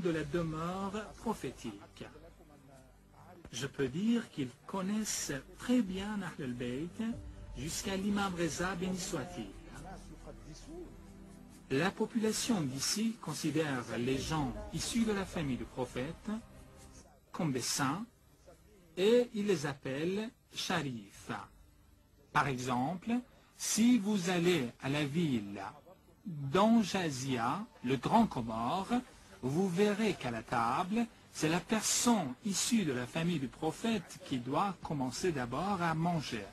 de la demeure prophétique. Je peux dire qu'ils connaissent très bien Ahl al-Bayt jusqu'à l'imam Reza, béni soit-il. La population d'ici considère les gens issus de la famille du prophète comme des saints et il les appelle sharif. Par exemple, si vous allez à la ville d'Anjazia, le Grand Comore, vous verrez qu'à la table, c'est la personne issue de la famille du prophète qui doit commencer d'abord à manger.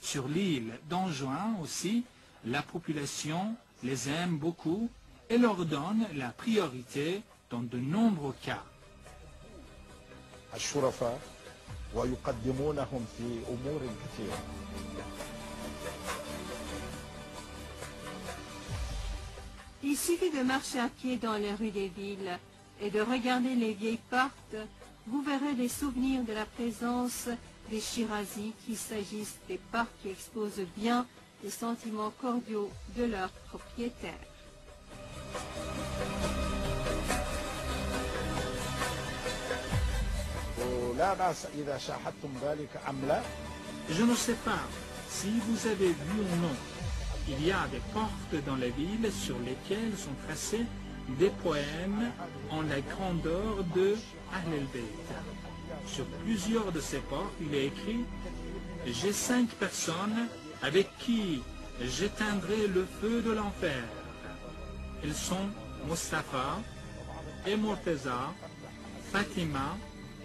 Sur l'île d'Anjouan aussi, la population les aime beaucoup et leur donne la priorité dans de nombreux cas. Il suffit de marcher à pied dans les rues des villes et de regarder les vieilles portes, vous verrez des souvenirs de la présence des Shirazis, qu'il s'agisse des portes qui exposent bien les sentiments cordiaux de leurs propriétaires. Je ne sais pas si vous avez vu ou non, il y a des portes dans la ville sur lesquelles sont tracés des poèmes en la grandeur de Ahl al-Bayt. Sur plusieurs de ces portes, il est écrit « J'ai 5 personnes avec qui j'éteindrai le feu de l'enfer. Ils sont Mustafa et Murtaza, Fatima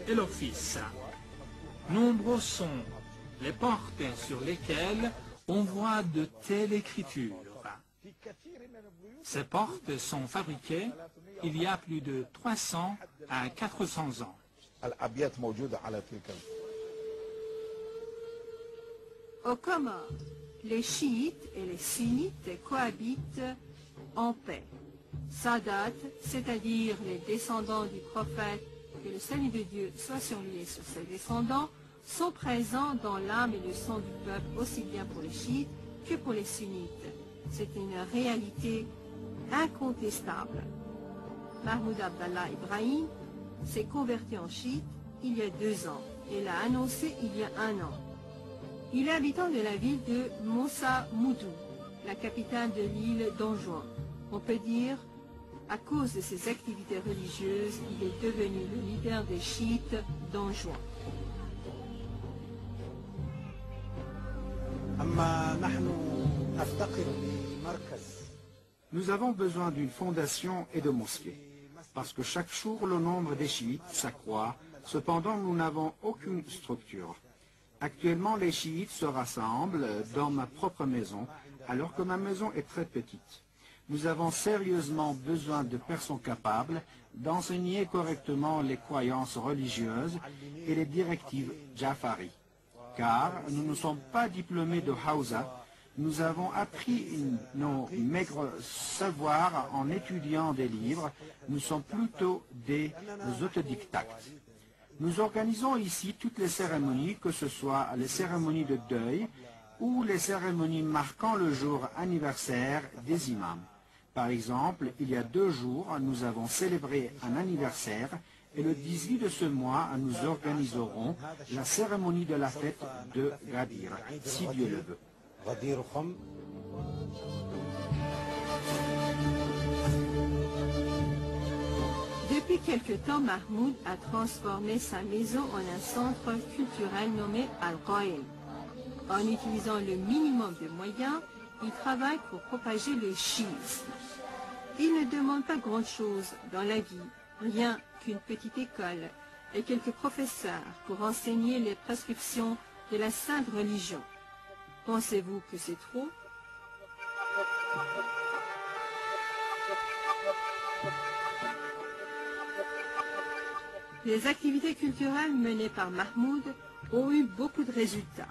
et leur fils. » Nombreux sont les portes sur lesquelles on voit de telles écritures. Ces portes sont fabriquées il y a plus de 300 à 400 ans. Aux Comores, les chiites et les sunnites cohabitent en paix. Sadat, c'est-à-dire les descendants du prophète, que le salut de Dieu soit sur lui et sur ses descendants, sont présents dans l'âme et le sang du peuple, aussi bien pour les chiites que pour les sunnites. C'est une réalité incontestable. Mahmoud Abdallah Ibrahim s'est converti en chiite il y a 2 ans et l'a annoncé il y a 1 an. Il est habitant de la ville de Moussa Moudou, la capitale de l'île d'Anjouan. On peut dire, à cause de ses activités religieuses, il est devenu le leader des chiites d'Anjouan. Nous avons besoin d'une fondation et de mosquées, parce que chaque jour le nombre des chiites s'accroît, cependant nous n'avons aucune structure. Actuellement les chiites se rassemblent dans ma propre maison, alors que ma maison est très petite. Nous avons sérieusement besoin de personnes capables d'enseigner correctement les croyances religieuses et les directives Jafari. Car nous ne sommes pas diplômés de Hausa, nous avons appris nos maigres savoirs en étudiant des livres, nous sommes plutôt des autodidactes. Nous organisons ici toutes les cérémonies, que ce soit les cérémonies de deuil ou les cérémonies marquant le jour anniversaire des imams. Par exemple, il y a 2 jours, nous avons célébré un anniversaire et le 18 de ce mois, nous organiserons la cérémonie de la fête de Gadir, si Dieu le veut. Depuis quelque temps, Mahmoud a transformé sa maison en un centre culturel nommé Al-Qaïm. En utilisant le minimum de moyens, il travaille pour propager le chiisme. Il ne demande pas grand-chose dans la vie, rien qu'une petite école et quelques professeurs pour enseigner les prescriptions de la sainte religion. Pensez-vous que c'est trop? Les activités culturelles menées par Mahmoud ont eu beaucoup de résultats.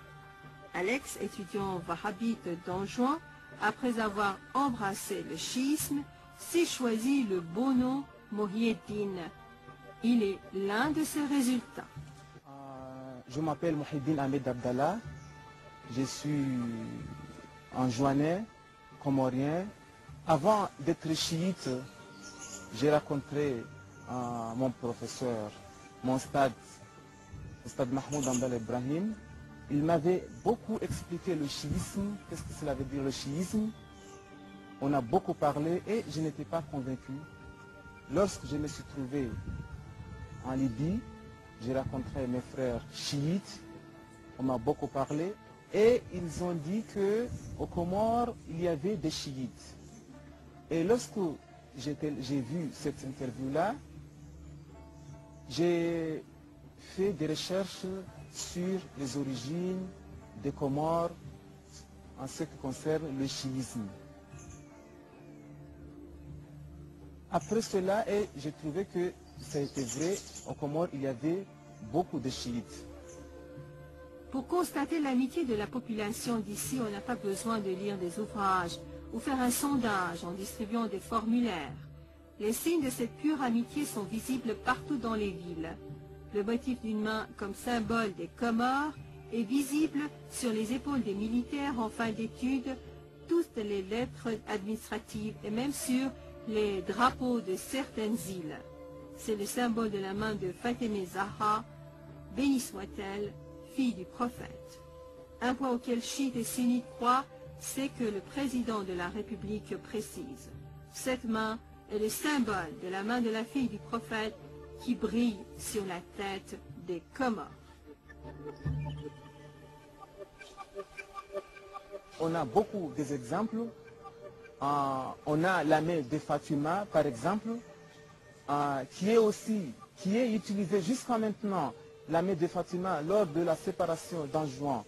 Alex, étudiant wahhabite d'Anjouan, après avoir embrassé le chiisme, s'est choisi le beau nom Mohieddin. Il est l'un de ses résultats. Je m'appelle Mohieddin Ahmed Abdallah. Je suis anjouanais, comorien. Avant d'être chiite, j'ai rencontré mon professeur, mon stade Mahmoud Ambel Ibrahim, il m'avait beaucoup expliqué le chiisme, qu'est-ce que cela veut dire le chiisme. On a beaucoup parlé et je n'étais pas convaincu. Lorsque je me suis trouvé en Libye, j'ai rencontré mes frères chiites, on m'a beaucoup parlé et ils ont dit qu'aux Comores, il y avait des chiites. Et lorsque j'ai vu cette interview-là, j'ai fait des recherches sur les origines des Comores en ce qui concerne le chiisme. Après cela, j'ai trouvé que ça a été vrai, aux Comores, il y avait beaucoup de chiites. Pour constater l'amitié de la population d'ici, on n'a pas besoin de lire des ouvrages ou faire un sondage en distribuant des formulaires. Les signes de cette pure amitié sont visibles partout dans les villes. Le motif d'une main comme symbole des Comores est visible sur les épaules des militaires en fin d'études, toutes les lettres administratives et même sur les drapeaux de certaines îles. C'est le symbole de la main de Fatemeh Zahra, bénie soit-elle, fille du prophète. Un point auquel chiites et sunnites croient, c'est que le président de la République précise. Cette main est le symbole de la main de la fille du prophète qui brille sur la tête des Comores. On a beaucoup d'exemples. On a la main de Fatima, par exemple, qui est utilisée jusqu'à maintenant, la main de Fatima lors de la séparation d'Anjouan.